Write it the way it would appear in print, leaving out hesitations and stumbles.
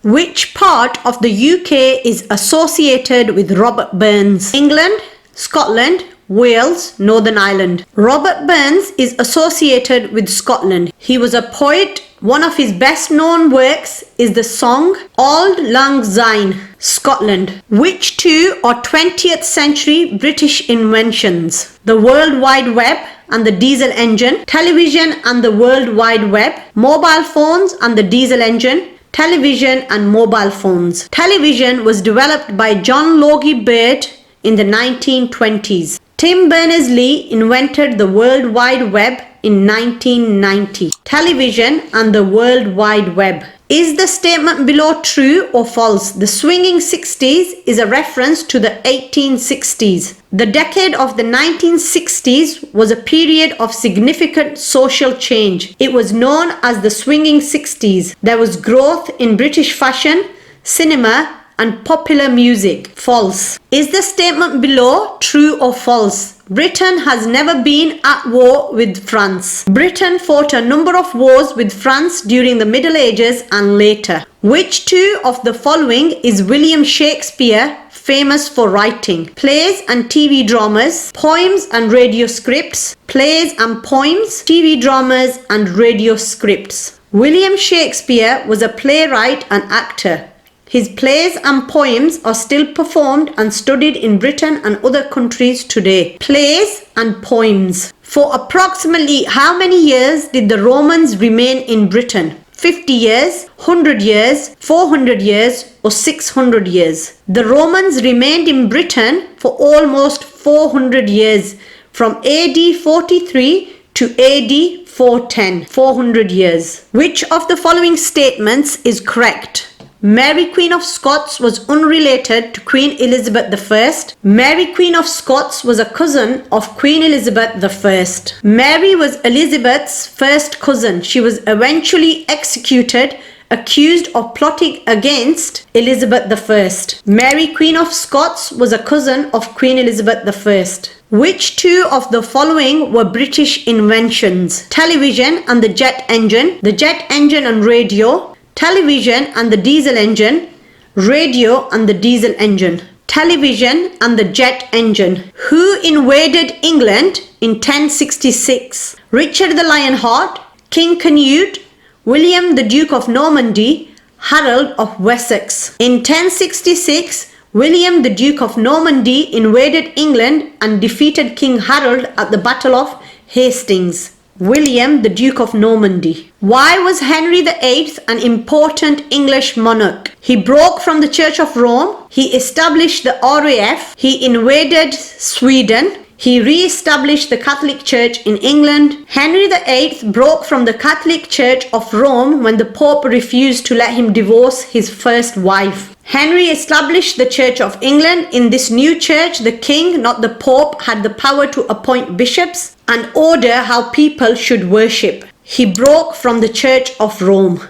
Which part of the UK is associated with Robert Burns? England, Scotland, Wales, Northern Ireland. Robert Burns is associated with Scotland. He was a poet. One of his best known works is the song Auld Lang Syne, Scotland. Which two are 20th century British inventions? The World Wide Web and the diesel engine, television and the World Wide Web, mobile phones and the diesel engine, television and mobile phones. Television was developed by John Logie Baird in the 1920s. Tim Berners-Lee invented the World Wide Web in 1990. Television and the World Wide Web. Is the statement below true or false? The swinging 60s is a reference to the 1860s. The decade of the 1960s was a period of significant social change. It was known as the swinging 60s. There was growth in British fashion, cinema, and popular music. False. Is the statement below true or false? Britain has never been at war with France. Britain fought a number of wars with France during the Middle Ages and later. Which two of the following is William Shakespeare famous for writing? Plays and TV dramas, poems and radio scripts, plays and poems, TV dramas and radio scripts. William Shakespeare was a playwright and actor. His plays and poems are still performed and studied in Britain and other countries today. Plays and poems. For approximately how many years did the Romans remain in Britain? 50 years, 100 years, 400 years, or 600 years? The Romans remained in Britain for almost 400 years, from AD 43 to AD 410, 400 years. Which of the following statements is correct? Mary Queen of Scots was unrelated to Queen Elizabeth I. Mary Queen of Scots was a cousin of Queen Elizabeth I. Mary was Elizabeth's first cousin. She was eventually executed, accused of plotting against Elizabeth I. Mary Queen of Scots was a cousin of Queen Elizabeth I. Which two of the following were British inventions? Television and the jet engine and radio, television and the diesel engine, radio and the diesel engine. Television and the jet engine. Who invaded England in 1066? Richard the Lionheart, King Canute, William the Duke of Normandy, Harold of Wessex. In 1066, William the Duke of Normandy invaded England and defeated King Harold at the Battle of Hastings. William the Duke of Normandy. Why was Henry VIII an important English monarch? He broke from the Church of Rome. He established the RAF. He invaded Sweden. He re-established the Catholic Church in England. Henry VIII broke from the Catholic Church of Rome when the Pope refused to let him divorce his first wife. Henry established the Church of England. In this new church, the king, not the Pope, had the power to appoint bishops and order how people should worship. He broke from the Church of Rome.